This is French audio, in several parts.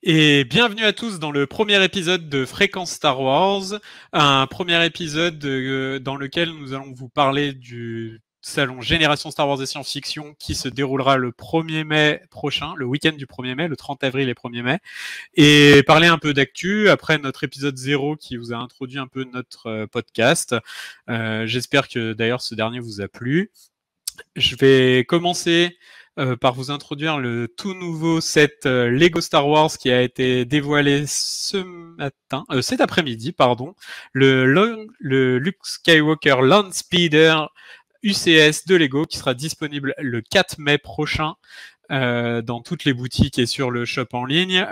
Et bienvenue à tous dans le premier épisode de Fréquence Star Wars, un premier épisode dans lequel nous allons vous parler du salon Génération Star Wars et Science-Fiction qui se déroulera le 1er mai prochain, le week-end du 1er mai, le 30 avril et 1er mai, et parler un peu d'actu après notre épisode 0 qui vous a introduit un peu notre podcast. J'espère que d'ailleurs ce dernier vous a plu. Je vais commencer par vous introduire le tout nouveau set Lego Star Wars qui a été dévoilé cet après-midi, pardon. Le Luke Skywalker Land Speeder UCS de Lego qui sera disponible le 4 mai prochain dans toutes les boutiques et sur le shop en ligne.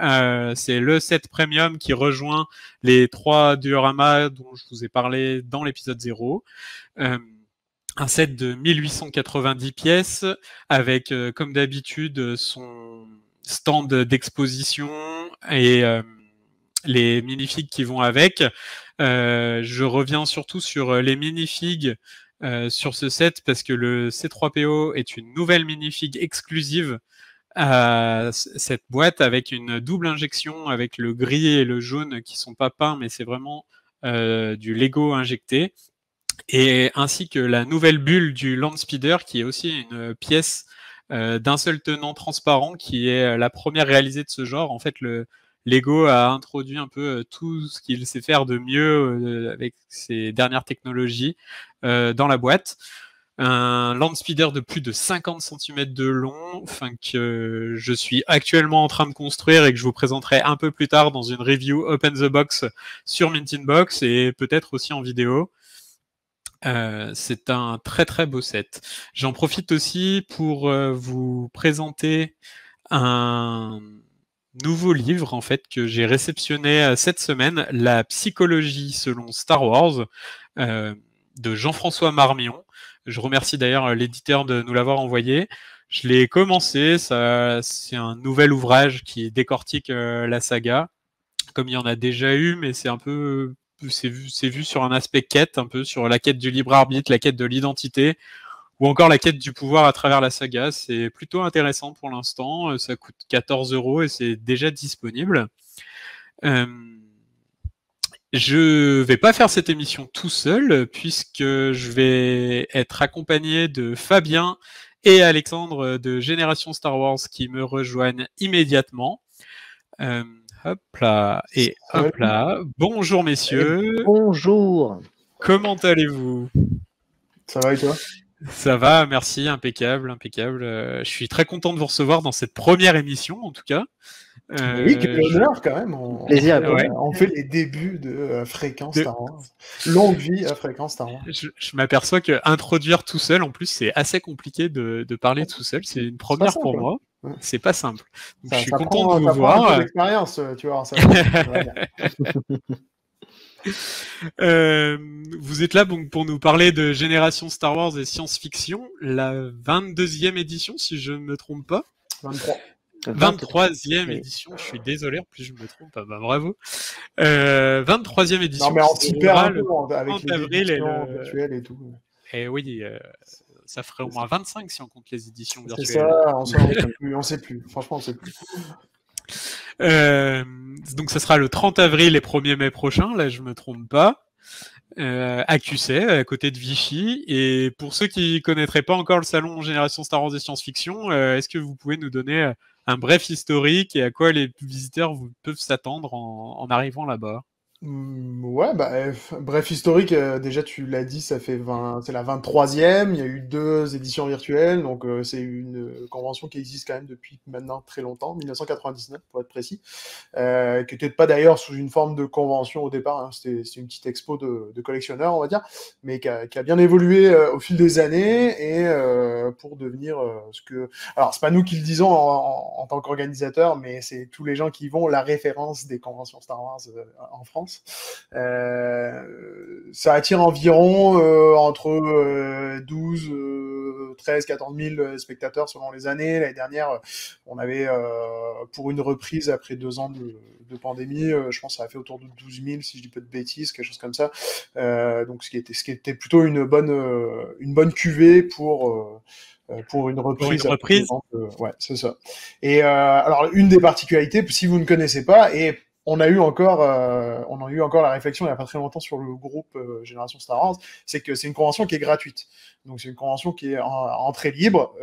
C'est le set premium qui rejoint les 3 dioramas dont je vous ai parlé dans l'épisode 0. Un set de 1890 pièces avec, comme d'habitude, son stand d'exposition et les minifigs qui vont avec. Je reviens surtout sur les minifigs sur ce set parce que le C3PO est une nouvelle minifig exclusive à cette boîte avec une double injection avec le gris et le jaune qui sont pas peints mais c'est vraiment du Lego injecté. Et ainsi que la nouvelle bulle du Land Speeder, qui est aussi une pièce d'un seul tenant transparent, qui est la première réalisée de ce genre. En fait, le Lego a introduit un peu tout ce qu'il sait faire de mieux avec ses dernières technologies dans la boîte. Un Land Speeder de plus de 50 cm de long, que je suis actuellement en train de construire et que je vous présenterai un peu plus tard dans une review Open the Box sur Mint Box et peut-être aussi en vidéo. C'est un très très beau set. J'en profite aussi pour vous présenter un nouveau livre en fait que j'ai réceptionné cette semaine, La psychologie selon Star Wars, de Jean-François Marmion. Je remercie d'ailleurs l'éditeur de nous l'avoir envoyé. Je l'ai commencé, c'est un nouvel ouvrage qui décortique la saga, comme il y en a déjà eu, mais c'est un peu c'est vu sur un aspect quête, un peu sur la quête du libre arbitre, la quête de l'identité, ou encore la quête du pouvoir à travers la saga. C'est plutôt intéressant pour l'instant. Ça coûte 14 € et c'est déjà disponible. Je vais pas faire cette émission tout seul, puisque je vais être accompagné de Fabien et Alexandre de Génération Star Wars qui me rejoignent immédiatement. Hop là, et hop là. Bonjour messieurs. Bonjour. Comment allez-vous? Ça va et toi? Ça va, merci, impeccable, impeccable. Je suis très content de vous recevoir dans cette première émission, en tout cas. Oui, quel honneur quand même. Plaisir. On fait les débuts de Fréquence Star Wars. Longue vie à Fréquence Star Wars. Je m'aperçois que introduire tout seul, en plus, c'est assez compliqué de parler tout seul. C'est une première pour moi. Ouais. C'est pas simple. Donc, je suis content de vous voir. Un peu d'expérience, tu vois. Ça vous êtes là donc, pour nous parler de Génération Star Wars et science-fiction, la 22e édition, si je ne me trompe pas. 23e édition, je suis désolé, en plus je me trompe, bah, bravo. 23e édition. Non, mais on s'y perd un peu avec les éditions virtuelles et tout. Et oui, ça ferait au moins 25 si on compte les éditions virtuelles. C'est ça, on sait plus. Franchement, on sait plus. Donc ça sera le 30 avril et 1er mai prochain, là je me trompe pas, à QC, à côté de Vichy. Et pour ceux qui connaîtraient pas encore le salon Génération Star Wars et Science-Fiction, est-ce que vous pouvez nous donner un bref historique et à quoi les visiteurs peuvent s'attendre en arrivant là-bas? Ouais, bref historique, déjà tu l'as dit, c'est la 23e, il y a eu 2 éditions virtuelles, donc c'est une convention qui existe quand même depuis maintenant très longtemps, 1999 pour être précis, qui n'était pas d'ailleurs sous une forme de convention au départ, hein, c'était une petite expo de collectionneurs, on va dire, mais qui a bien évolué au fil des années et pour devenir ce que... Alors c'est pas nous qui le disons en tant qu'organisateurs, mais c'est tous les gens qui vont la référence des conventions Star Wars en France. Ça attire environ entre 12, 13, 14 000 spectateurs selon les années. L'année dernière, on avait, pour une reprise après 2 ans de pandémie, je pense que ça a fait autour de 12 000, si je dis pas de bêtises, quelque chose comme ça. Donc ce qui était plutôt une bonne cuvée pour pour une Pour une reprise. reprise. Ouais, c'est ça. Et alors, une des particularités, si vous ne connaissez pas, et on a eu encore la réflexion il n'y a pas très longtemps sur le groupe Génération Star Wars, c'est que c'est une convention qui est gratuite. Donc c'est une convention qui est en entrée libre.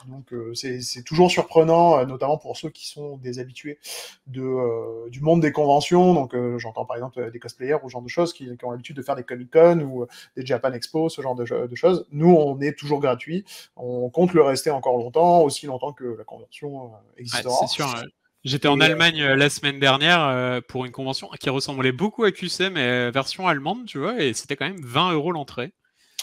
Donc c'est toujours surprenant, notamment pour ceux qui sont des habitués du monde des conventions. Donc j'entends par exemple des cosplayers ou ce genre de choses qui ont l'habitude de faire des Comic-Con ou des Japan Expo, ce genre de choses. Nous, on est toujours gratuit. On compte le rester encore longtemps, aussi longtemps que la convention existera. Ouais, c'est sûr. J'étais en Allemagne la semaine dernière pour une convention qui ressemblait beaucoup à QC, mais version allemande, tu vois, et c'était quand même 20 € l'entrée.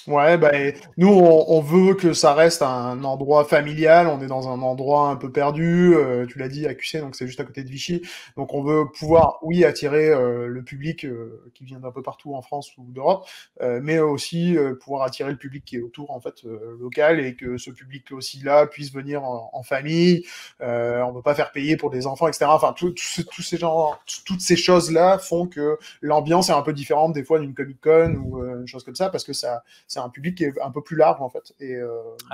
Ouais, bah, nous, on veut que ça reste un endroit familial. On est dans un endroit un peu perdu. Tu l'as dit, à QC, donc c'est juste à côté de Vichy. Donc, on veut pouvoir, oui, attirer le public qui vient d'un peu partout en France ou d'Europe, mais aussi pouvoir attirer le public qui est autour, en fait, local, et que ce public aussi là puisse venir en famille. On veut pas faire payer pour des enfants, etc. Enfin, tous ces gens, toutes ces choses-là font que l'ambiance est un peu différente des fois d'une Comic-Con ou une chose comme ça, parce que c'est un public qui est un peu plus large en fait.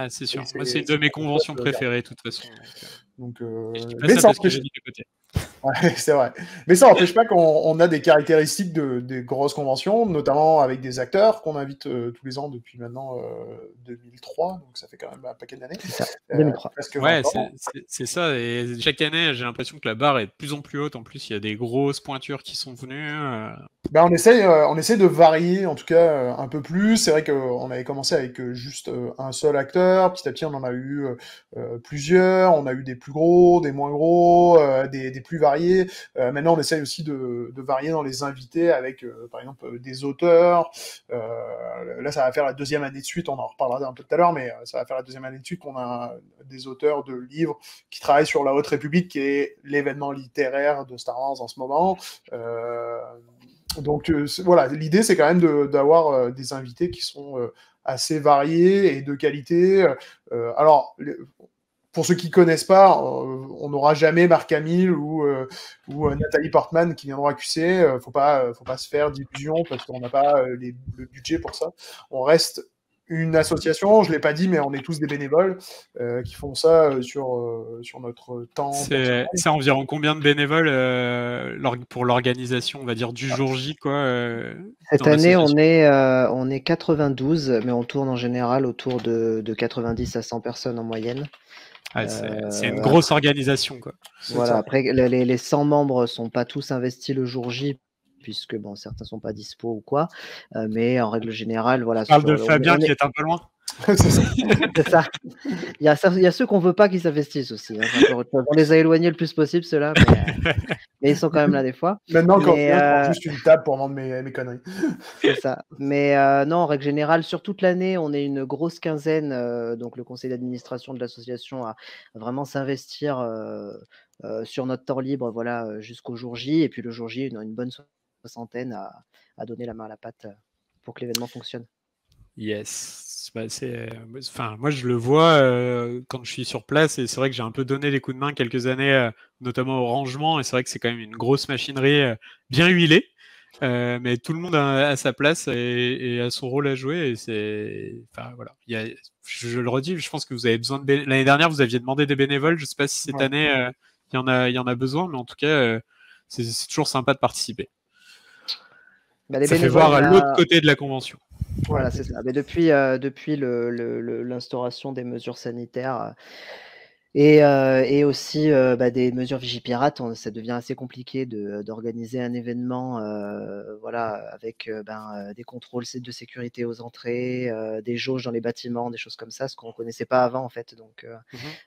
C'est sûr. Moi, c'est une de mes conventions préférées, de toute façon. Donc, je dis pas mais ça ça parce que empêche... j'ai dit de côté. Ouais, c'est vrai. Mais ça n'empêche pas qu'on a des caractéristiques des grosses conventions, notamment avec des acteurs qu'on invite tous les ans depuis maintenant 2003, donc ça fait quand même un paquet d'années. C'est ça, 2003. Presque 20 Ouais, ans. c'est ça. Et chaque année, j'ai l'impression que la barre est de plus en plus haute. En plus, il y a des grosses pointures qui sont venues. Ben, on essaye de varier, en tout cas, un peu plus. C'est vrai qu'on avait commencé avec juste un seul acteur. Petit à petit, on en a eu plusieurs. On a eu des plus gros, des moins gros, des plus variés. Maintenant, on essaye aussi de varier dans les invités avec, par exemple, des auteurs. Là, ça va faire la deuxième année de suite. On en reparlera un peu tout à l'heure, mais ça va faire la deuxième année de suite qu'on a des auteurs de livres qui travaillent sur la Haute République, qui est l'événement littéraire de Star Wars en ce moment. Donc voilà, l'idée c'est quand même d'avoir des invités qui sont assez variés et de qualité. Alors, pour ceux qui connaissent pas, on n'aura jamais Marc Hamill ou Nathalie Portman qui viendront à QC. Faut pas se faire d'illusions parce qu'on n'a pas le budget pour ça. On reste une association, je l'ai pas dit, mais on est tous des bénévoles qui font ça sur notre temps. C'est environ combien de bénévoles pour l'organisation, on va dire, du jour J, quoi Cette année, on est 92, mais on tourne en général autour de 90 à 100 personnes en moyenne. C'est une grosse organisation, quoi. Voilà, après, les 100 membres sont pas tous investis le jour J, puisque bon, certains sont pas dispo ou quoi, mais en règle générale, voilà. Tu parles de Fabien qui est un peu loin. C'est ça. Il y a ceux qu'on veut pas qui s'investissent aussi. Hein. On les a éloignés le plus possible, ceux-là, mais ils sont quand même là des fois. Maintenant, quand je prends juste une table pour vendre mes conneries. C'est ça. Mais non, en règle générale, sur toute l'année, on est une grosse quinzaine. Donc, le conseil d'administration de l'association a vraiment s'investir sur notre temps libre, voilà, jusqu'au jour J. Et puis le jour J, une bonne soixantaine à donner la main à la pâte pour que l'événement fonctionne. Yes. Moi, je le vois quand je suis sur place, et c'est vrai que j'ai un peu donné des coups de main quelques années, notamment au rangement, et c'est vrai que c'est quand même une grosse machinerie bien huilée, mais tout le monde a sa place et a son rôle à jouer, et voilà. Je le redis, je pense que vous avez besoin de l'année dernière, vous aviez demandé des bénévoles. Je sais pas si cette année il y en a besoin, mais en tout cas, c'est toujours sympa de participer. Ça fait voir l'autre côté de la convention. Voilà, c'est ça. Mais depuis l'instauration des mesures sanitaires et aussi des mesures Vigipirate, ça devient assez compliqué d'organiser un événement voilà, avec des contrôles de sécurité aux entrées, des jauges dans les bâtiments, des choses comme ça, ce qu'on ne connaissait pas avant en fait. Donc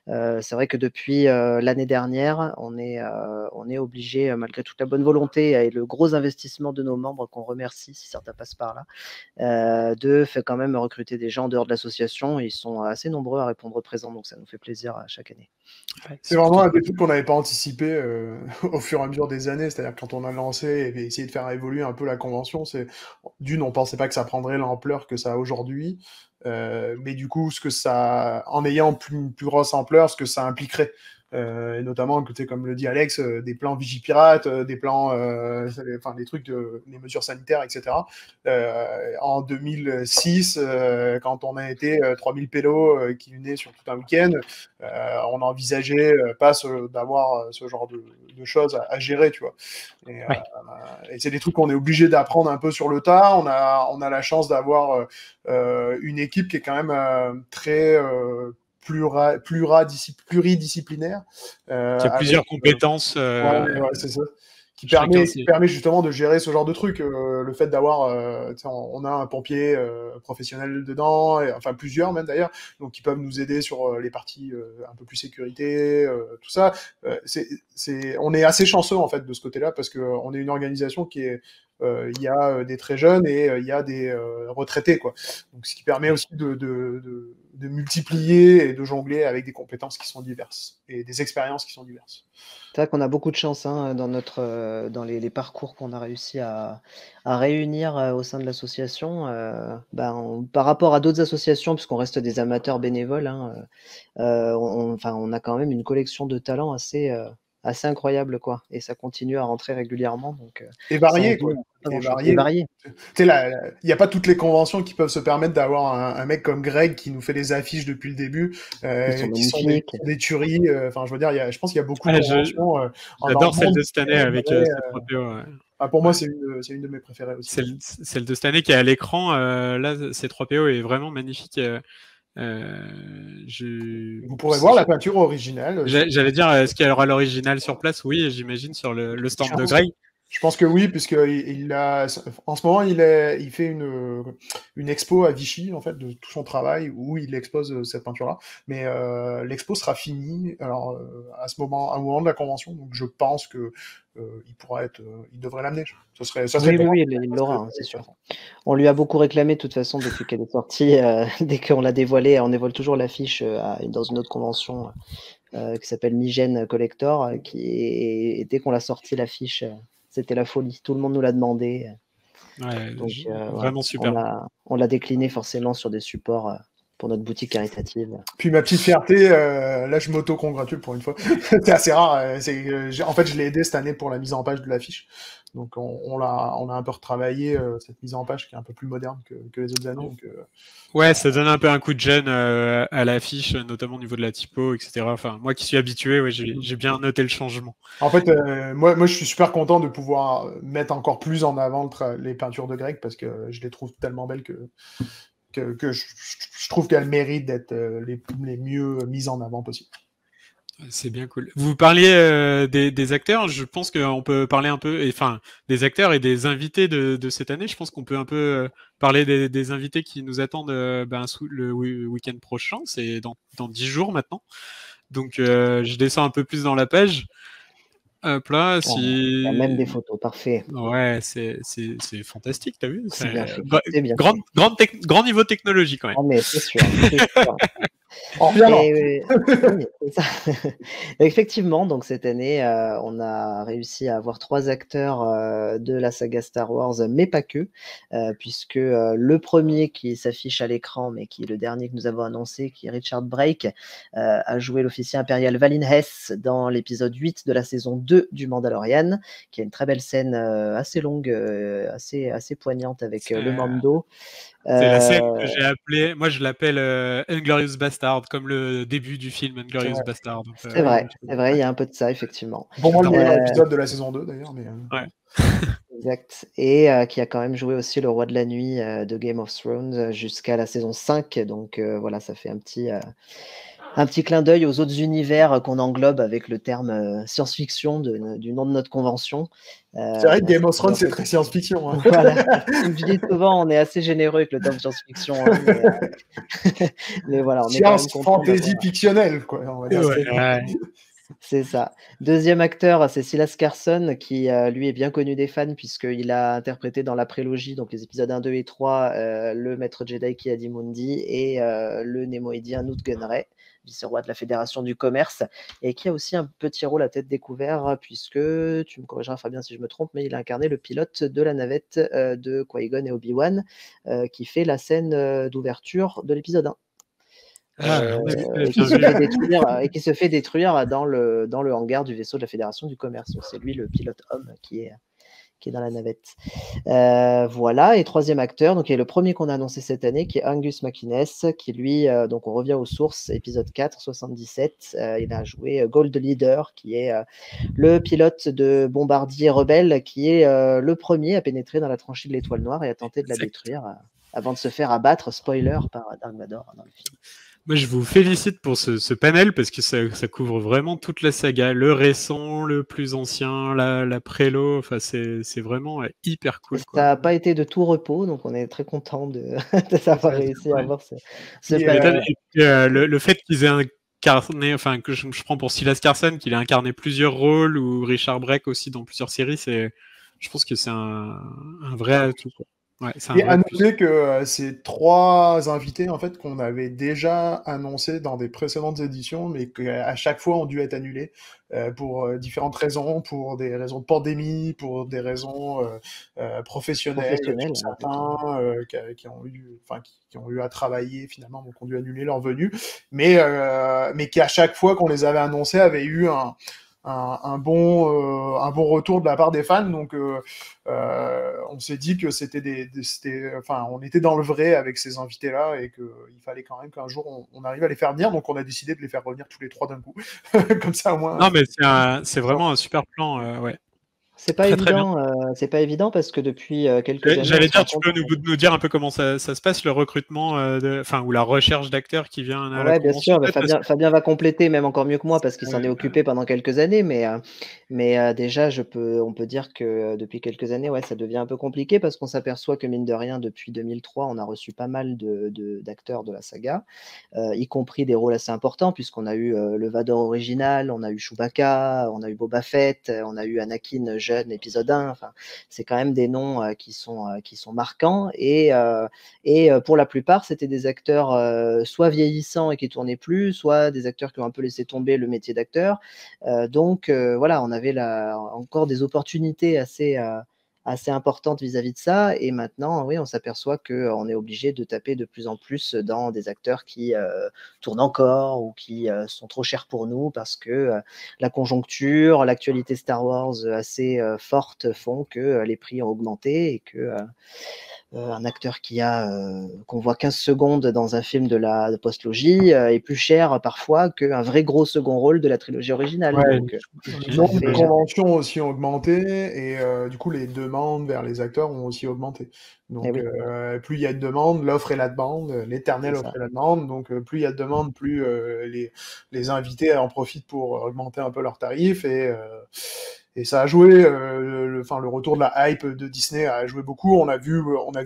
c'est vrai que depuis l'année dernière, on est obligé, malgré toute la bonne volonté et le gros investissement de nos membres qu'on remercie si certains passent par là, de faire quand même recruter des gens en dehors de l'association. Ils sont assez nombreux à répondre présent, donc ça nous fait plaisir à chaque année. Ouais, c'est vraiment un des trucs qu'on n'avait pas anticipé au fur et à mesure des années. C'est-à-dire quand on a lancé et essayé de faire évoluer un peu la convention, on pensait pas que ça prendrait l'ampleur que ça a aujourd'hui, mais du coup, en ayant une plus grosse ampleur, ce que ça impliquerait. et notamment, comme le dit Alex, des plans Vigipirate, des plans, enfin des trucs des mesures sanitaires, etc. En 2006, quand on a été 3000 pélos qui venaient sur tout un week-end, on envisageait pas d'avoir ce genre de choses à gérer, tu vois. Et c'est des trucs qu'on est obligé d'apprendre un peu sur le tas. On a la chance d'avoir une équipe qui est quand même très pluridisciplinaire. Qui a plusieurs compétences. Ouais, c'est ça. Qui permet justement de gérer ce genre de truc. Le fait d'avoir, on a un pompier professionnel dedans, enfin plusieurs même d'ailleurs, donc qui peuvent nous aider sur les parties un peu plus sécurité, tout ça. On est assez chanceux en fait de ce côté-là parce qu'on est une organisation qui est, il y a des très jeunes et il y a des retraités, quoi. Donc ce qui permet aussi de multiplier et de jongler avec des compétences qui sont diverses et des expériences qui sont diverses. C'est vrai qu'on a beaucoup de chance dans les parcours qu'on a réussi à réunir au sein de l'association. Par rapport à d'autres associations, puisqu'on reste des amateurs bénévoles, on a quand même une collection de talents assez incroyable, quoi. Et ça continue à rentrer régulièrement. Et varié, quoi. Et varié. Il n'y a pas toutes les conventions qui peuvent se permettre d'avoir un mec comme Greg qui nous fait les affiches depuis le début, qui sont des tueries. Enfin, je veux dire, je pense qu'il y a beaucoup de conventions. J'adore celle de cette année avec C3PO. Pour moi, c'est une de mes préférées aussi. Celle de cette année qui est à l'écran. Là, C3PO est vraiment magnifique. Vous pourrez voir la peinture originale. J'allais dire, est-ce qu'il y aura l'original sur place? Oui, j'imagine, sur le stand de Greg. Je pense que oui, puisque en ce moment, il fait une expo à Vichy, en fait, de tout son travail, où il expose cette peinture-là. Mais l'expo sera finie alors, au moment de la convention, donc je pense que il devrait l'amener. Oui, il l'aura, c'est sûr. On lui a beaucoup réclamé de toute façon depuis qu'elle est sortie. Dès qu'on l'a dévoilée, on dévoile toujours l'affiche dans une autre convention qui s'appelle Migène Collector, et dès qu'on l'a sortie l'affiche, c'était la folie. Tout le monde nous l'a demandé. Donc, vraiment super. On l'a décliné forcément sur des supports pour notre boutique caritative. Puis ma petite fierté, là je m'auto-congratule pour une fois. C'est assez rare. En fait, je l'ai aidé cette année pour la mise en page de l'affiche. Donc on a un peu retravaillé cette mise en page qui est un peu plus moderne que les autres années. Donc, ça donne un peu un coup de gêne à l'affiche, notamment au niveau de la typo, etc. Enfin, moi qui suis habitué, j'ai bien noté le changement. En fait, moi je suis super content de pouvoir mettre encore plus en avant les peintures de Greg parce que je les trouve tellement belles que je trouve qu'elles méritent d'être les mieux mises en avant possible. C'est bien cool. Vous parliez des acteurs, je pense qu'on peut parler un peu, des acteurs et des invités de cette année. Je pense qu'on peut un peu parler des invités qui nous attendent le week-end prochain. C'est dans 10 jours maintenant. Donc je descends un peu plus dans la page. Hop là, il y a même des photos, parfait. Ouais, c'est fantastique, t'as vu? C'est bien fait. Grand niveau technologique quand même. Oh, mais c'est sûr. Effectivement, donc cette année, on a réussi à avoir 3 acteurs de la saga Star Wars, mais pas que, puisque le premier qui s'affiche à l'écran, mais qui est le dernier que nous avons annoncé, qui est Richard Brake, a joué l'officier impérial Valin Hess dans l'épisode 8 de la saison 2 du Mandalorian, qui a une très belle scène assez longue, assez poignante avec le Mando. C'est la scène que j'ai appelée, moi je l'appelle Inglorious Bastard, comme le début du film Inglorious Bastard. C'est vrai, il y a un peu de ça, effectivement. Pour moi, le meilleur épisode de la saison 2, d'ailleurs. Mais... Ouais. Exact. Et qui a quand même joué aussi le roi de la nuit de Game of Thrones jusqu'à la saison 5. Donc voilà, ça fait un petit clin d'œil aux autres univers qu'on englobe avec le terme science-fiction du nom de notre convention. C'est vrai que Game of Thrones, c'est très science-fiction. Hein. Voilà. Comme je dis souvent, on est assez généreux avec le terme science-fiction. Mais voilà, on est science fantasy fictionnelle, quoi. On va dire c'est ça. Deuxième acteur, c'est Silas Carson, qui lui est bien connu des fans puisqu'il a interprété dans la prélogie, donc les épisodes 1, 2 et 3, le maître Jedi Ki-Adi-Mundi et le Némoïdien Nute Gunray, vice-roi de la Fédération du Commerce, et qui a aussi un petit rôle à tête découvert, puisque, tu me corrigeras Fabien si je me trompe, mais il a incarné le pilote de la navette de Qui-Gon et Obi-Wan, qui fait la scène d'ouverture de l'épisode 1. et qui se fait détruire dans le hangar du vaisseau de la Fédération du Commerce. Donc, c'est lui le pilote homme qui est dans la navette. Voilà, et troisième acteur, donc, qui est le premier qu'on a annoncé cette année, qui est Angus MacInnes, qui lui, donc on revient aux sources, épisode 4, 77, il a joué Gold Leader, qui est le pilote de bombardier rebelle, qui est le premier à pénétrer dans la tranchée de l'Étoile Noire et à tenter de la détruire avant de se faire abattre, spoiler, par Dark Vador dans le film. Moi, je vous félicite pour ce panel parce que ça couvre vraiment toute la saga, le récent, le plus ancien, la prélo. Enfin, c'est vraiment hyper cool. Ça n'a pas été de tout repos, donc on est très content de savoir réussi à avoir ce panel. Le fait qu'ils aient incarné, enfin que je prends pour Silas Carson, qu'il ait incarné plusieurs rôles, ou Richard Brake aussi dans plusieurs séries, je pense que c'est un vrai atout, quoi. Ouais, et à noter que ces trois invités, en fait, qu'on avait déjà annoncés dans des précédentes éditions, mais qu'à chaque fois ont dû être annulés pour différentes raisons, pour des raisons de pandémie, pour des raisons professionnelles, certains qui ont eu à travailler finalement, donc ont dû annuler leur venue, mais qui à chaque fois qu'on les avait annoncés avaient eu un bon retour de la part des fans, donc on s'est dit que on était dans le vrai avec ces invités-là et qu'il fallait quand même qu'un jour on arrive à les faire venir, donc on a décidé de les faire revenir tous les trois d'un coup, comme ça au moins. Non, mais c'est vraiment un super plan, ouais. C'est pas évident, c'est pas évident parce que depuis quelques années. J'allais dire, tu peux nous dire un peu comment ça se passe, le recrutement, ou la recherche d'acteurs qui vient à la convention. Bien sûr. Fabien va compléter même encore mieux que moi parce qu'il s'en est occupé pendant quelques années, mais déjà on peut dire que depuis quelques années, ça devient un peu compliqué parce qu'on s'aperçoit que mine de rien, depuis 2003, on a reçu pas mal d'acteurs de la saga, y compris des rôles assez importants puisqu'on a eu le Vador original, on a eu Chewbacca, on a eu Boba Fett, on a eu Anakin jeune, épisode 1. Enfin, c'est quand même des noms qui sont marquants et pour la plupart, c'était des acteurs soit vieillissants et qui tournaient plus, soit des acteurs qui ont un peu laissé tomber le métier d'acteur. Donc voilà, on avait encore des opportunités assez importante vis-à-vis de ça, et maintenant, oui, on s'aperçoit qu'on est obligé de taper de plus en plus dans des acteurs qui tournent encore ou qui sont trop chers pour nous parce que la conjoncture, l'actualité Star Wars assez forte font que les prix ont augmenté et que un acteur qu'on voit 15 secondes dans un film de la post-logie est plus cher parfois qu'un vrai gros second rôle de la trilogie originale. Donc, le nombre de conventions aussi ont augmenté et du coup les demandes vers les acteurs ont aussi augmenté. Donc plus il y a de demandes, l'offre et la demande, l'éternelle offre et la demande. Donc plus il y a de demandes, plus les invités en profitent pour augmenter un peu leurs tarifs et ça a joué, le retour de la hype de Disney a joué beaucoup. On a vu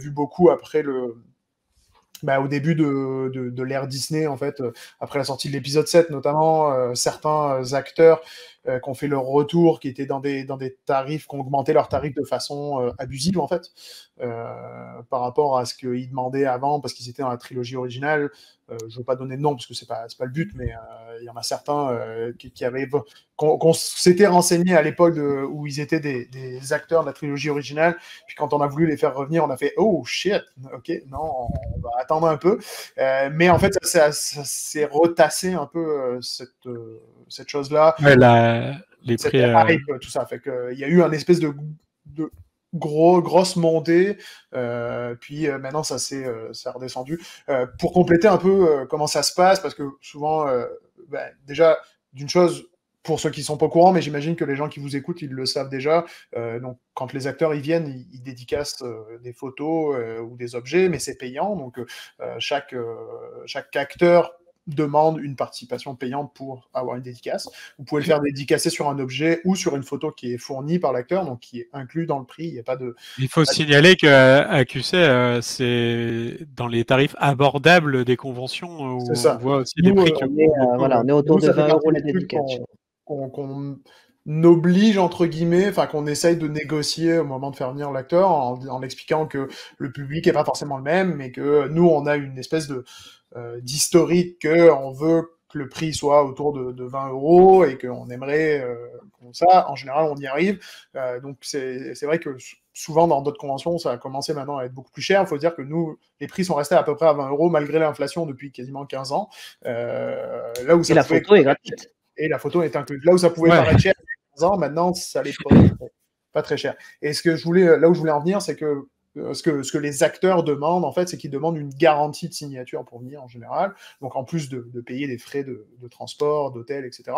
beaucoup après au début de l'ère Disney, en fait, après la sortie de l'épisode 7, notamment, certains acteurs qui ont fait leur retour, qui étaient dans des tarifs, qui ont augmenté leurs tarifs de façon abusive, en fait, par rapport à ce qu'ils demandaient avant, parce qu'ils étaient dans la trilogie originale. Je veux pas donner de nom, parce que c'est pas le but, mais il y en a certains qu'on s'était renseigné à l'époque où ils étaient des acteurs de la trilogie originale, puis quand on a voulu les faire revenir, on a fait « Oh, shit, ok, non, on va attendre un peu ». Mais en fait, ça s'est retassé un peu cette chose-là. Les prix... hype, tout ça. Fait qu'il y a eu un espèce de grosse montée, puis maintenant ça a redescendu. Pour compléter un peu comment ça se passe, parce que souvent, déjà, d'une chose, pour ceux qui sont pas au courant, mais j'imagine que les gens qui vous écoutent, ils le savent déjà, donc quand les acteurs ils viennent, ils dédicacent des photos ou des objets, mais c'est payant, donc chaque acteur demande une participation payante pour avoir une dédicace. Vous pouvez le faire dédicacer sur un objet ou sur une photo qui est fournie par l'acteur, donc qui est inclus dans le prix. Il n'y a pas de. Il faut signaler qu'à QC, c'est dans les tarifs abordables des conventions où on voit aussi des prix on est autour de 20 € la dédicace. Qu'on oblige, entre guillemets, enfin qu'on essaye de négocier au moment de faire venir l'acteur en expliquant que le public n'est pas forcément le même, mais que nous, on a une espèce d'historique qu'on veut que le prix soit autour de 20 € et qu'on aimerait ça. En général, on y arrive. Donc c'est vrai que souvent dans d'autres conventions, ça a commencé maintenant à être beaucoup plus cher. Il faut dire que nous, les prix sont restés à peu près à 20 € malgré l'inflation depuis quasiment 15 ans. Là où Et ça la pouvait photo est gratuite. et la photo est incluse. Là où ça pouvait paraître cher il y a 15 ans, maintenant ça l'est pas très cher. Et là où je voulais en venir, c'est que ce que les acteurs demandent, en fait, c'est qu'ils demandent une garantie de signature pour venir en général. Donc, en plus de payer des frais de transport, d'hôtel, etc.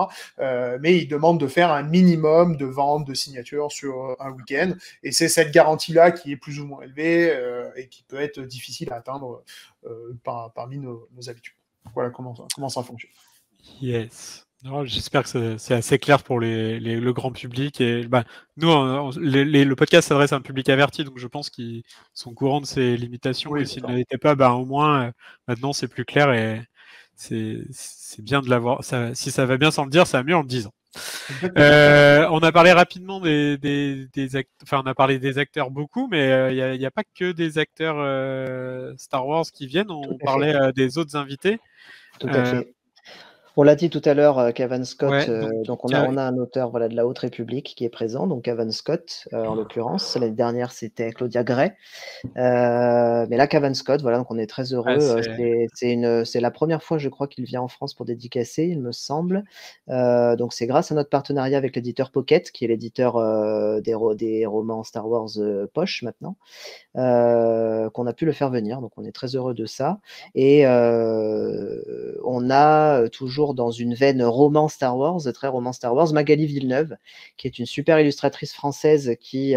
Mais ils demandent de faire un minimum de vente de signature sur un week-end. Et c'est cette garantie-là qui est plus ou moins élevée et qui peut être difficile à atteindre parmi nos habitudes. Voilà comment ça fonctionne. Yes. J'espère que c'est assez clair pour le grand public. Et nous, le podcast s'adresse à un public averti, donc je pense qu'ils sont au courant de ces limitations. Oui, et s'ils ne l'étaient pas, au moins, maintenant, c'est plus clair et c'est bien de l'avoir. Si ça va bien sans le dire, ça va mieux en le disant. On a parlé rapidement on a parlé des acteurs beaucoup, mais il n'y a pas que des acteurs Star Wars qui viennent. On parlait des autres invités. Tout à fait. On l'a dit tout à l'heure, Cavan Scott, Ouais, donc on a un auteur de la Haute République qui est présent, donc Cavan Scott en l'occurrence. L'année dernière, c'était Claudia Gray. Mais là, Cavan Scott, voilà, donc on est très heureux. C'est la première fois, je crois, qu'il vient en France pour dédicacer, il me semble. Donc c'est grâce à notre partenariat avec l'éditeur Pocket, qui est l'éditeur des romans Star Wars poche maintenant, qu'on a pu le faire venir. Donc on est très heureux de ça. Et on a toujours dans une veine roman Star Wars, très roman Star Wars, Magali Villeneuve, qui est une super illustratrice française qui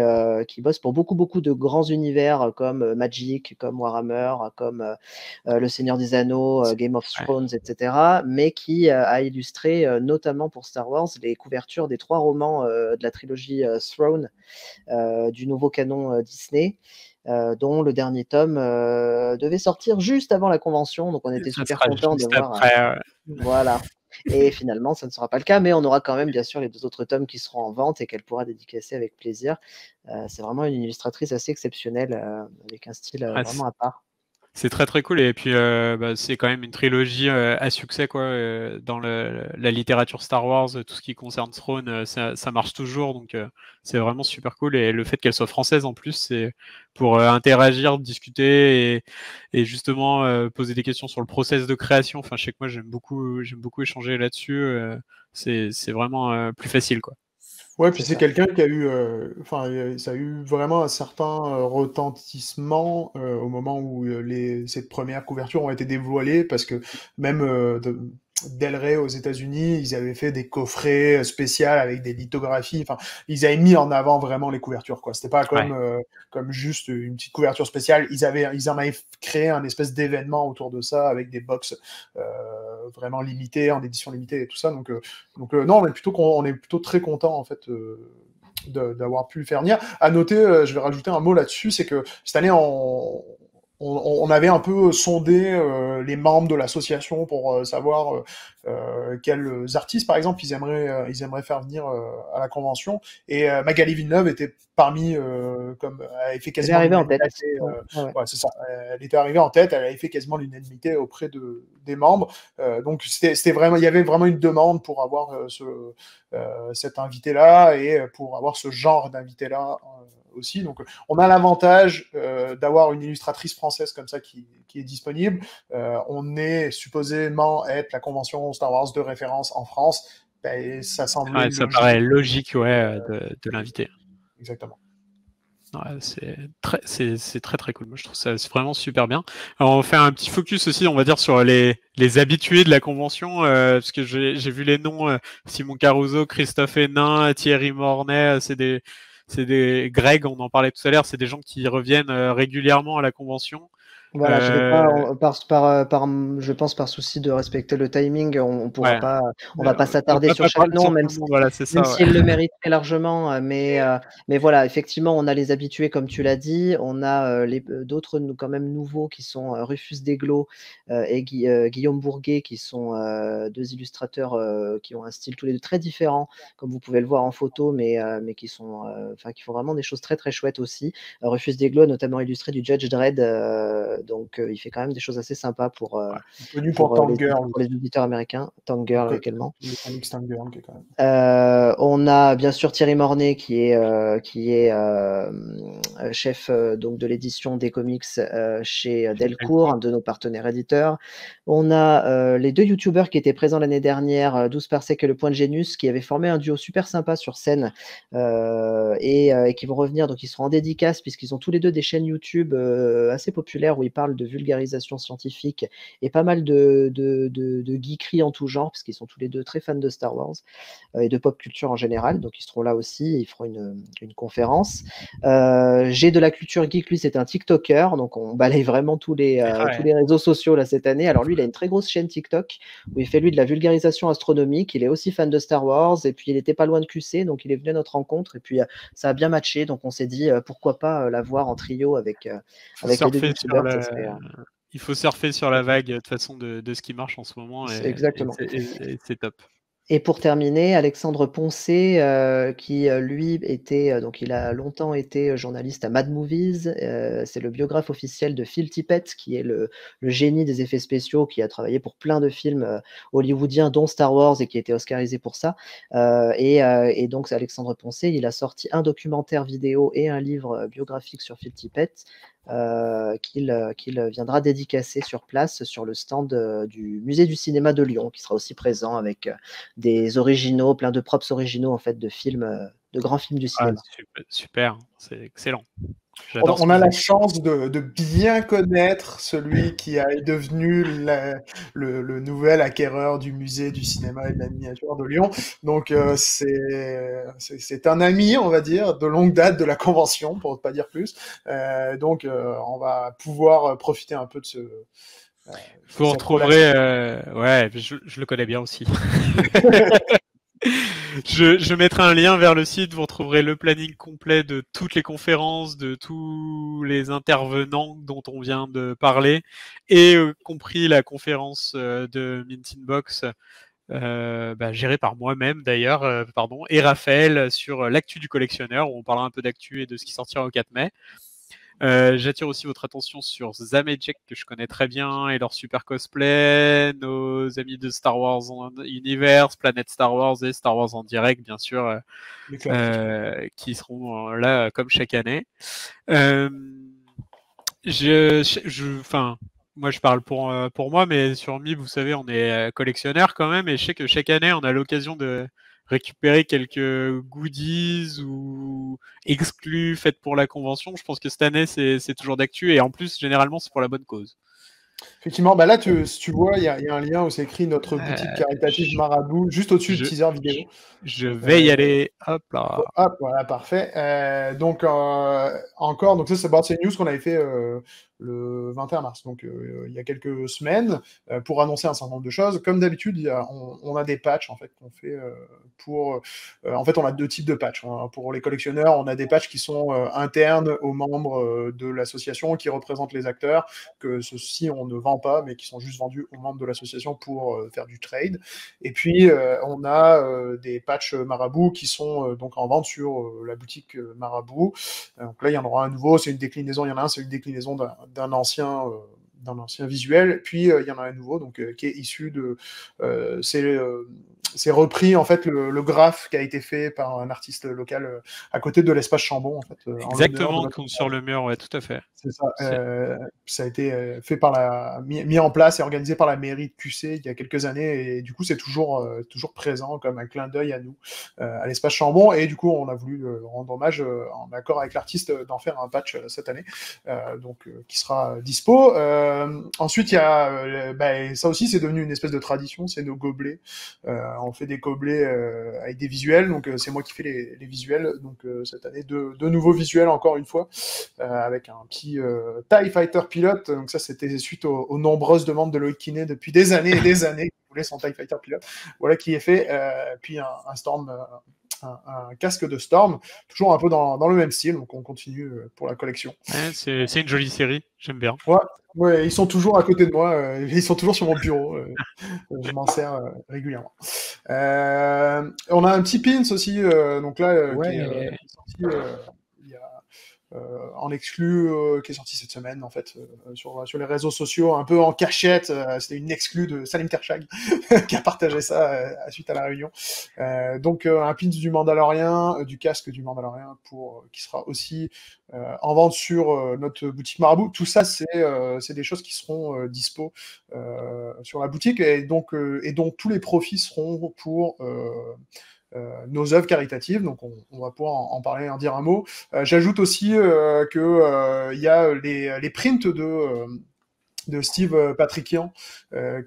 bosse pour beaucoup de grands univers comme Magic, comme Warhammer, comme Le Seigneur des Anneaux, Game of Thrones, etc. Mais qui a illustré notamment pour Star Wars les couvertures des 3 romans de la trilogie Throne du nouveau canon Disney. Dont le dernier tome devait sortir juste avant la convention, donc on était super contents de voir. Voilà. Et finalement, ça ne sera pas le cas, mais on aura quand même bien sûr les 2 autres tomes qui seront en vente et qu'elle pourra dédicacer avec plaisir. C'est vraiment une illustratrice assez exceptionnelle avec un style vraiment à part. C'est très très cool et puis c'est quand même une trilogie à succès quoi dans la littérature Star Wars, tout ce qui concerne Throne, ça marche toujours donc c'est vraiment super cool et le fait qu'elle soit française en plus c'est pour interagir, discuter et justement poser des questions sur le process de création. Enfin je sais que moi j'aime beaucoup échanger là-dessus. C'est vraiment plus facile quoi. Ouais, puis c'est quelqu'un qui a eu, ça a eu vraiment un certain retentissement au moment où ces premières couvertures ont été dévoilées, parce que même Del Rey aux États-Unis, ils avaient fait des coffrets spéciaux avec des lithographies. Enfin, ils avaient mis en avant vraiment les couvertures, quoi. C'était pas comme juste une petite couverture spéciale. Ils en avaient créé un espèce d'événement autour de ça avec des box vraiment limitées, en édition limitée et tout ça. Donc non, on est plutôt très content en fait d'avoir pu le faire venir. À noter, je vais rajouter un mot là-dessus, c'est que cette année on avait un peu sondé les membres de l'association pour savoir quels artistes, par exemple, ils aimeraient faire venir à la convention. Et Magali Villeneuve était parmi, comme elle avait fait quasiment l'unanimité. Ouais, c'est ça. Elle était arrivée en tête. Elle avait fait quasiment l'unanimité auprès des membres. Donc c'était vraiment, il y avait vraiment une demande pour avoir cet invité-là et pour avoir ce genre d'invité-là. Aussi. Donc, on a l'avantage d'avoir une illustratrice française comme ça qui est disponible. On est supposément être la convention Star Wars de référence en France. Ben, ça semble logique. Ça paraît logique, de l'inviter. Exactement. Ouais, c'est très très cool. Moi, je trouve ça vraiment super bien. Alors, on va faire un petit focus aussi, on va dire, sur les habitués de la convention, parce que j'ai vu les noms Simon Caruso, Christophe Hénin, Thierry Mornay, c'est des Greg, on en parlait tout à l'heure, c'est des gens qui reviennent régulièrement à la convention. Voilà, je vais pas, je pense par souci de respecter le timing, on pourra pas, on va pas s'attarder sur chaque nom, même s'il le mérite très largement. Mais voilà, effectivement, on a les habitués, comme tu l'as dit. On a d'autres quand même nouveaux qui sont Rufus Desglos et Guillaume Bourguet, qui sont 2 illustrateurs qui ont un style tous les 2 très différent, comme vous pouvez le voir en photo, mais qui font vraiment des choses très très chouettes aussi. Rufus Desglos a notamment illustré du Judge Dredd donc il fait quand même des choses assez sympas pour Connu pour Tangirl. pour les auditeurs américains. Tangirl également. Le comics Tangirl, qui est quand même. On a bien sûr Thierry Mornay qui est chef donc de l'édition des comics chez Delcourt, un de nos partenaires éditeurs. On a les deux youtubeurs qui étaient présents l'année dernière, 12 Parsec et Le Point de Génus, qui avaient formé un duo super sympa sur scène et qui vont revenir. Donc ils seront en dédicace puisqu'ils ont tous les deux des chaînes YouTube assez populaires où ils parlent de vulgarisation scientifique et pas mal de geekerie en tout genre, parce qu'ils sont tous les deux très fans de Star Wars et de pop culture en général. Donc ils seront là aussi, ils feront une conférence. J'ai de la culture geek, lui c'est un TikToker, donc on balaye vraiment tous les réseaux sociaux là cette année. Alors lui il a une très grosse chaîne TikTok où il fait lui de la vulgarisation astronomique, il est aussi fan de Star Wars et puis il était pas loin de QC, donc il est venu à notre rencontre et puis ça a bien matché, donc on s'est dit pourquoi pas la voir en trio avec les deux youtubeurs. Il faut surfer sur la vague de toute façon de ce qui marche en ce moment exactement. Et c'est top. Et pour terminer, Alexandre Poncé, qui lui était, donc il a longtemps été journaliste à Mad Movies. C'est le biographe officiel de Phil Tippett, qui est le génie des effets spéciaux, qui a travaillé pour plein de films hollywoodiens, dont Star Wars, et qui a été oscarisé pour ça. Et donc Alexandre Poncé, il a sorti un documentaire vidéo et un livre biographique sur Phil Tippett. Qu'il viendra dédicacer sur place sur le stand du musée du cinéma de Lyon, qui sera aussi présent avec des originaux, plein de props originaux en fait de films, de grands films du cinéma. Super, c'est excellent. On a la chance de bien connaître celui qui est devenu le nouvel acquéreur du musée du cinéma et de la miniature de Lyon. Donc c'est un ami, on va dire, de longue date de la convention, pour ne pas dire plus. Donc on va pouvoir profiter un peu de ce... Vous retrouverez... ouais, je le connais bien aussi. Je mettrai un lien vers le site, vous retrouverez le planning complet de toutes les conférences, de tous les intervenants dont on vient de parler, et compris la conférence de Mint Inbox, gérée par moi-même d'ailleurs, et Raphaël sur l'actu du collectionneur, où on parlera un peu d'actu et de ce qui sortira au 4 mai. J'attire aussi votre attention sur Zam et Jack, que je connais très bien, et leur super cosplay, nos amis de Star Wars Universe, Planète Star Wars et Star Wars en direct, bien sûr, qui seront là comme chaque année. Moi je parle pour moi, mais sur MIB, vous savez, on est collectionneur quand même, et je sais que chaque année, on a l'occasion de récupérer quelques goodies ou exclus faits pour la convention. Je pense que cette année, c'est toujours d'actu, et en plus, généralement, c'est pour la bonne cause. Effectivement, là, si tu vois, il y a un lien où c'est écrit notre boutique caritative Marabout, juste au-dessus du teaser vidéo. Je vais y aller. Hop là. Hop, voilà, parfait. Donc, encore, donc ça, c'est une news qu'on avait fait le 21 mars, donc il y a quelques semaines, pour annoncer un certain nombre de choses. Comme d'habitude, on a des patchs en fait qu'on fait pour. En fait, on a deux types de patchs. Pour les collectionneurs, on a des patchs qui sont internes aux membres de l'association, qui représentent les acteurs, que ceux-ci on ne vend pas, mais qui sont juste vendus aux membres de l'association pour faire du trade. Et puis on a des patchs Marabout qui sont donc en vente sur la boutique Marabout. Donc là, il y en aura un nouveau, c'est une déclinaison. Il y en a un, c'est une déclinaison d'un ancien visuel, puis il y en a un nouveau donc qui est issu de c'est repris en fait le graphe qui a été fait par un artiste local à côté de l'espace Chambon en fait. Exactement, sur le mur, ouais, tout à fait. C'est ça. Ça a été fait mis en place et organisé par la mairie de QC il y a quelques années, et du coup c'est toujours présent comme un clin d'œil à nous à l'espace Chambon, et du coup on a voulu rendre hommage en accord avec l'artiste d'en faire un patch cette année, donc qui sera dispo. Ensuite il y a ça aussi c'est devenu une espèce de tradition, c'est nos gobelets. On fait des gobelets avec des visuels, donc c'est moi qui fais les visuels, donc cette année deux nouveaux visuels encore une fois, avec un petit TIE Fighter pilote. Donc ça c'était suite aux nombreuses demandes de Loïc Kiné depuis des années et des années qui voulait son TIE Fighter pilote, voilà qui est fait. Puis un Storm, un casque de Storm, toujours un peu dans le même style, donc on continue pour la collection. Ouais, c'est une jolie série, j'aime bien. Ouais, ils sont toujours à côté de moi, ils sont toujours sur mon bureau, je m'en sers régulièrement. On a un petit pins aussi, donc là, qui est sorti il y a en exclu qui est sorti cette semaine en fait sur les réseaux sociaux, un peu en cachette. C'était une exclue de Salim Tershag qui a partagé ça suite à la réunion. Donc un pin du Mandalorian, du casque du Mandalorian qui sera aussi en vente sur notre boutique Marabout. Tout ça, c'est des choses qui seront dispo sur la boutique et donc tous les profits seront pour nos œuvres caritatives, donc on va pouvoir en parler, en dire un mot. J'ajoute aussi que il y a les prints de Steve Patrickian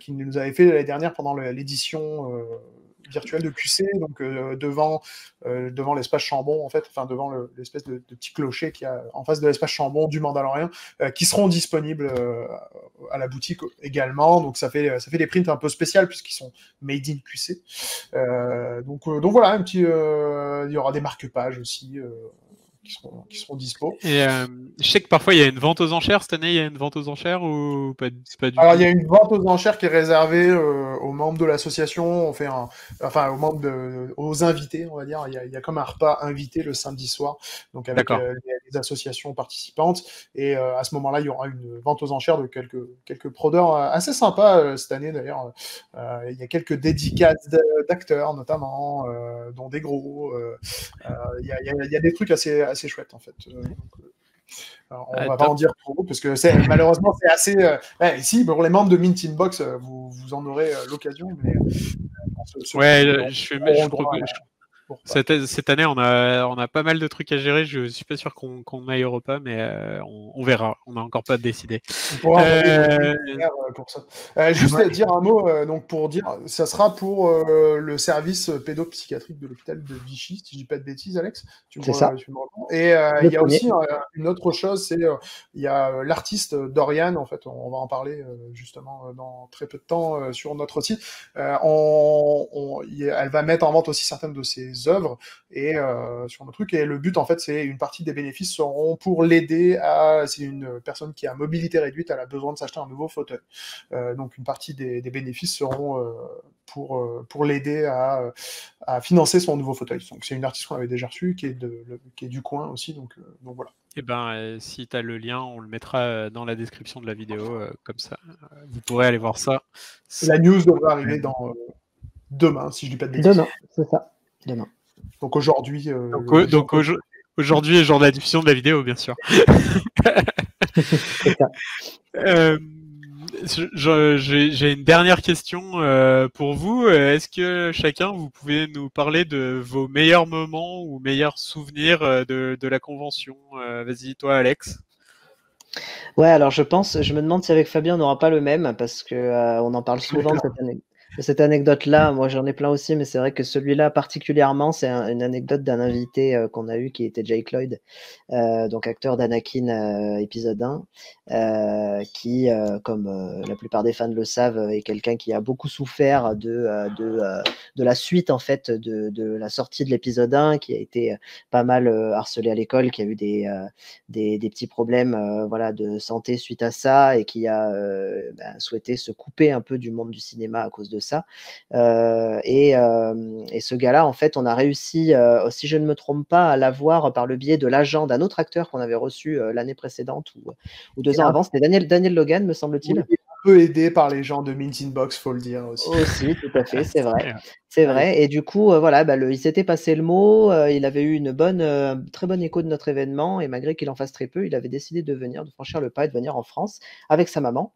qui nous avait fait l'année dernière pendant l'édition virtuelle de QC, donc devant l'espace Chambon en fait, enfin devant l'espèce de petit clocher qui a en face de l'espace Chambon du Mandalorian, qui seront disponibles à la boutique également. Donc ça fait des prints un peu spéciaux puisqu'ils sont made in QC. Donc voilà, un petit, il y aura des marque-pages aussi. Qui seront dispo. Et je sais que parfois il y a une vente aux enchères. Cette année, il y a une vente aux enchères ou pas du Alors, tout? il y a une vente aux enchères qui est réservée aux membres de l'association. On fait aux membres aux invités, on va dire. Il y a comme un repas invité le samedi soir, donc avec les associations participantes. Et à ce moment-là, il y aura une vente aux enchères de quelques prodeurs assez sympas cette année d'ailleurs. Il y a quelques dédicaces d'acteurs notamment, dont des gros. Il y a des trucs assez chouettes en fait. Alors, on va pas en dire trop parce que malheureusement c'est assez. Si pour les membres de Mint Inbox, vous en aurez l'occasion, mais cette année on a pas mal de trucs à gérer. Je suis pas sûr qu'on aille au repas, mais on verra. On n'a encore pas décidé. On pourra pour ça. Juste dire un mot, donc pour dire, ça sera pour le service pédopsychiatrique de l'hôpital de Vichy, si je dis pas de bêtises, Alex. C'est ça. Et il y a aussi une autre chose, c'est il y a l'artiste Dorian, en fait, on va en parler justement dans très peu de temps sur notre site. Elle va mettre en vente aussi certaines de ses œuvres et sur notre truc. Et le but, en fait, c'est une partie des bénéfices seront pour l'aider c'est une personne qui a mobilité réduite, elle a besoin de s'acheter un nouveau fauteuil. Donc une partie des bénéfices seront pour l'aider à financer son nouveau fauteuil. Donc c'est une artiste qu'on avait déjà reçue, qui est du coin aussi, donc voilà. Et si tu as le lien, on le mettra dans la description de la vidéo, comme ça. Vous pourrez aller voir ça. La news devrait arriver demain, si je dis pas de bêtises. Demain, c'est ça. Demain. Donc aujourd'hui. Aujourd'hui est jour de la diffusion de la vidéo, bien sûr. C'est ça. J'ai une dernière question pour vous. Est-ce que chacun, vous pouvez nous parler de vos meilleurs moments ou meilleurs souvenirs de la convention? Vas-y, toi, Alex. Ouais, alors je me demande si avec Fabien on n'aura pas le même, parce que on en parle souvent de cette anecdote-là. Moi j'en ai plein aussi, mais c'est vrai que celui-là particulièrement, c'est une anecdote d'un invité qu'on a eu qui était Jake Lloyd, donc acteur d'Anakin épisode 1, qui, comme la plupart des fans le savent, est quelqu'un qui a beaucoup souffert de la suite en fait de la sortie de l'épisode 1, qui a été pas mal harcelé à l'école, qui a eu des petits problèmes voilà, de santé suite à ça, et qui a souhaité se couper un peu du monde du cinéma à cause de ça. Et ce gars-là, en fait, on a réussi, si je ne me trompe pas, à l'avoir par le biais de l'agent d'un autre acteur qu'on avait reçu l'année précédente ou 2 ans avant. C'était Daniel Logan, me semble-t-il. Oui, un peu aidé par les gens de Mint Inbox, faut le dire aussi. Aussi, tout à fait, c'est vrai. C'est vrai. Et du coup, voilà, il s'était passé le mot. Il avait eu très bonne écho de notre événement, et malgré qu'il en fasse très peu, il avait décidé de franchir le pas et de venir en France avec sa maman.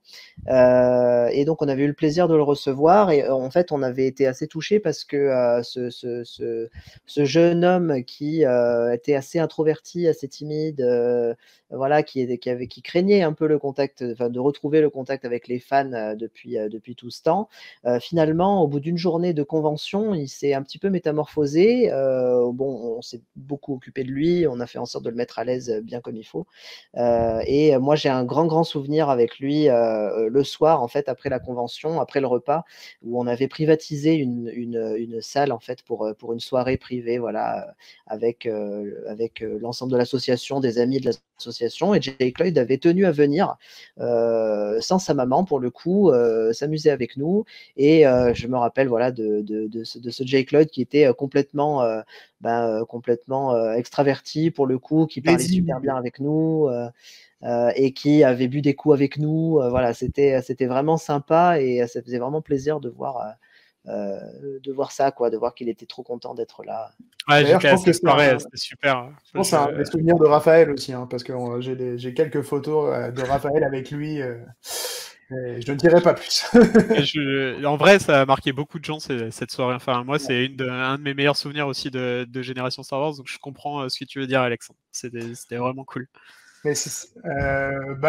Et donc, on avait eu le plaisir de le recevoir, et en fait, on avait été assez touchés parce que ce jeune homme qui était assez introverti, assez timide, voilà, qui craignait un peu le contact, de retrouver le contact avec les fans depuis tout ce temps. Finalement, au bout d'une journée de convention, il s'est un petit peu métamorphosé. On s'est beaucoup occupé de lui, on a fait en sorte de le mettre à l'aise bien comme il faut. Et moi, j'ai un grand souvenir avec lui le soir, en fait, après la convention, après le repas, où on avait privatisé une salle, en fait, pour une soirée privée, voilà, avec l'ensemble de l'association, des amis de association, et Jake Lloyd avait tenu à venir sans sa maman pour le coup, s'amuser avec nous, et je me rappelle voilà de ce Jake Lloyd qui était complètement extraverti pour le coup, qui parlait super bien avec nous, et qui avait bu des coups avec nous, voilà, c'était vraiment sympa, et ça faisait vraiment plaisir de voir ça, quoi, de voir qu'il était trop content d'être là. Ouais, j'étais à cette soirée, c'était super. Je pense que c'est un des souvenirs de Raphaël aussi, hein, parce que j'ai quelques photos de Raphaël avec lui. Je ne dirai pas plus. En vrai, ça a marqué beaucoup de gens cette soirée. Enfin, moi, c'est un de mes meilleurs souvenirs aussi de Génération Star Wars, donc je comprends ce que tu veux dire, Alexandre. C'était vraiment cool. Mais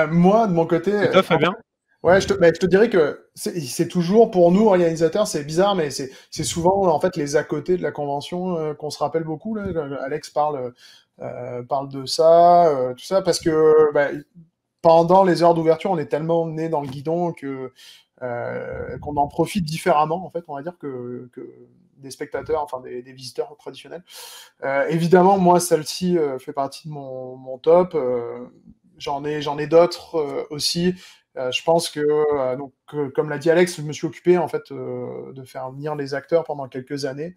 moi, de mon côté... Et toi, Fabien? Ouais, je te dirais que c'est toujours, pour nous, organisateurs, c'est bizarre, mais c'est souvent, en fait, les à côté de la convention qu'on se rappelle beaucoup. Là. Alex parle de ça, tout ça, parce que pendant les heures d'ouverture, on est tellement né dans le guidon qu'on en profite différemment, en fait, on va dire, que des spectateurs, enfin des visiteurs traditionnels. Évidemment, moi, celle-ci fait partie de mon top. J'en ai d'autres aussi. Je pense que, comme l'a dit Alex, je me suis occupé en fait de faire venir les acteurs pendant quelques années.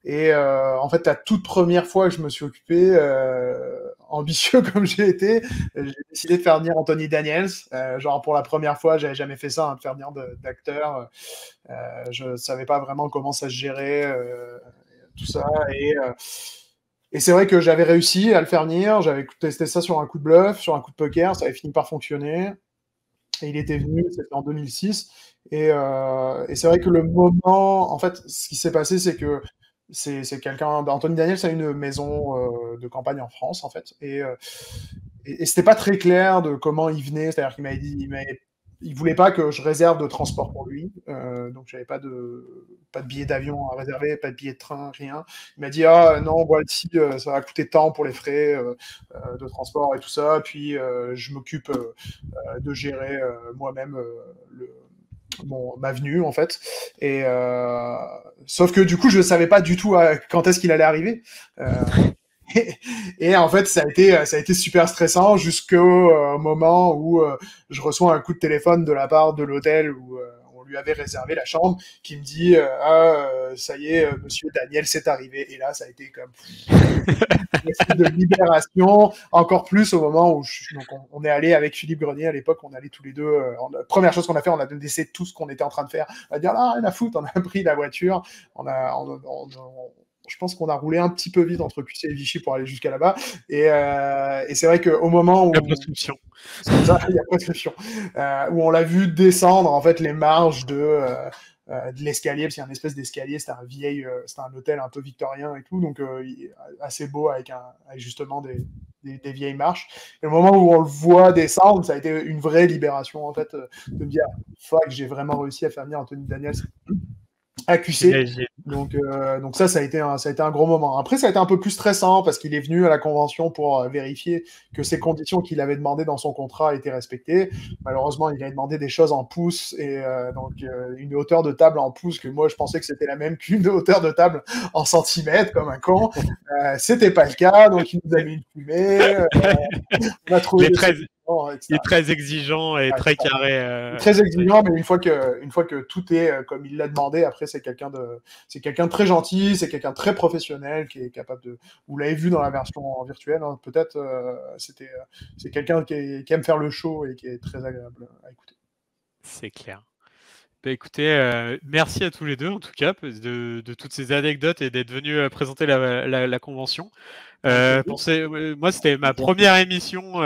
Et en fait, la toute première fois que je me suis occupé, ambitieux comme j'ai été, j'ai décidé de faire venir Anthony Daniels. Genre pour la première fois, j'avais jamais fait ça, de faire venir d'acteurs. Je savais pas vraiment comment ça se gérait, tout ça. Et c'est vrai que j'avais réussi à le faire venir. J'avais testé ça sur un coup de bluff, sur un coup de poker. Ça avait fini par fonctionner. Et il était venu, c'était en 2006. Et c'est vrai que le moment, en fait, ce qui s'est passé, c'est que c'est quelqu'un, Anthony Daniels a une maison de campagne en France, en fait. Et c'était pas très clair de comment il venait. C'est-à-dire qu'il m'avait dit, il voulait pas que je réserve de transport pour lui. Donc j'avais pas de billet d'avion à réserver, pas de billet de train, rien. Il m'a dit, non, voici, ça va coûter tant pour les frais de transport et tout ça. Puis je m'occupe de gérer moi-même ma venue en fait. Et sauf que du coup je ne savais pas du tout quand est-ce qu'il allait arriver. Et en fait ça a été super stressant jusqu'au moment où je reçois un coup de téléphone de la part de l'hôtel où on lui avait réservé la chambre, qui me dit ça y est, monsieur Daniel, c'est arrivé. Et là ça a été comme une espèce de libération, encore plus au moment où on est allé avec Philippe Grenier à l'époque, on allait tous les deux, première chose qu'on a fait, on a laissé tout ce qu'on était en train de faire, on a dit rien à foutre, on a pris la voiture, je pense qu'on a roulé un petit peu vite entre QC et Vichy pour aller jusqu'à là-bas, et c'est vrai qu'au moment où... La prescription. C'est ça, il y a prescription. Où on l'a vu descendre, en fait, les marges de l'escalier, parce qu'il y a une espèce d'escalier, c'était un hôtel un peu victorien et tout, donc assez beau avec justement des vieilles marches. Et le moment où on le voit descendre, ça a été une vraie libération, en fait, de me dire, fuck, j'ai vraiment réussi à faire venir Anthony Daniels à QC. Donc ça a été un gros moment. Après, ça a été un peu plus stressant parce qu'il est venu à la convention pour vérifier que ces conditions qu'il avait demandées dans son contrat étaient respectées. Malheureusement, il avait demandé des choses en pouces et une hauteur de table en pouces que moi, je pensais que c'était la même qu'une hauteur de table en centimètres, comme un con. C'était pas le cas, donc il nous a mis une fumée. On a trouvé il est très exigeant et très carré. Très exigeant, mais une fois que tout est comme il l'a demandé, après c'est quelqu'un de très gentil, c'est quelqu'un de très professionnel qui est capable de. Vous l'avez vu dans la version virtuelle, hein, peut-être. C'est quelqu'un qui aime faire le show et qui est très agréable à écouter. C'est clair. Écoutez, merci à tous les deux en tout cas de toutes ces anecdotes et d'être venus présenter la convention. Moi, c'était ma première émission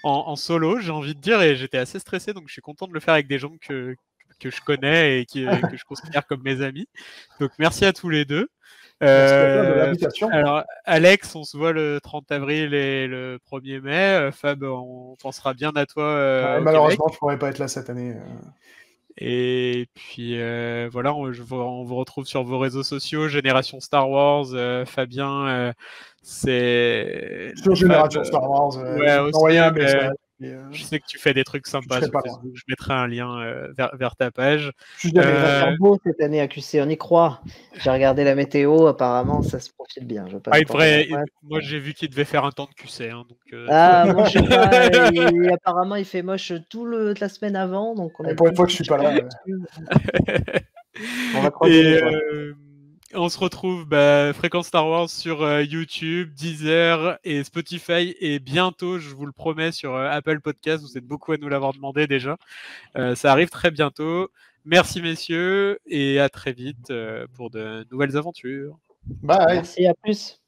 en solo, j'ai envie de dire, et j'étais assez stressé, donc je suis content de le faire avec des gens que je connais et que je considère comme mes amis. Donc merci à tous les deux. Merci à toi de l'invitation. Alors, Alex, on se voit le 30 avril et le 1er mai. Fab, on pensera bien à toi. Malheureusement, je ne pourrais pas être là cette année. Et puis voilà, on vous retrouve sur vos réseaux sociaux, Génération Star Wars, Fabien, c'est... Sur Génération Star Wars, ouais, envoyé un message. Et, Je sais que tu fais des trucs sympas serais sur pas loin. Facebook. Je mettrai un lien vers ta page. Je suis Il jamais va là. faire beau cette année à QC, on y croit. J'ai regardé la météo, apparemment ça se profile bien. Je veux pas Ah, m'attendre à la moi, j'ai vu qu'il devait faire un temps de QC. Hein, donc, Ah, moi je sais pas, et apparemment il fait moche toute la semaine avant, donc on a Pour une fois que je suis pas là. On va croiser les doigts. On se retrouve Fréquence Star Wars sur YouTube, Deezer et Spotify, et bientôt, je vous le promets, sur Apple Podcast. Vous êtes beaucoup à nous l'avoir demandé déjà. Ça arrive très bientôt. Merci messieurs et à très vite pour de nouvelles aventures. Bye. Merci, à plus.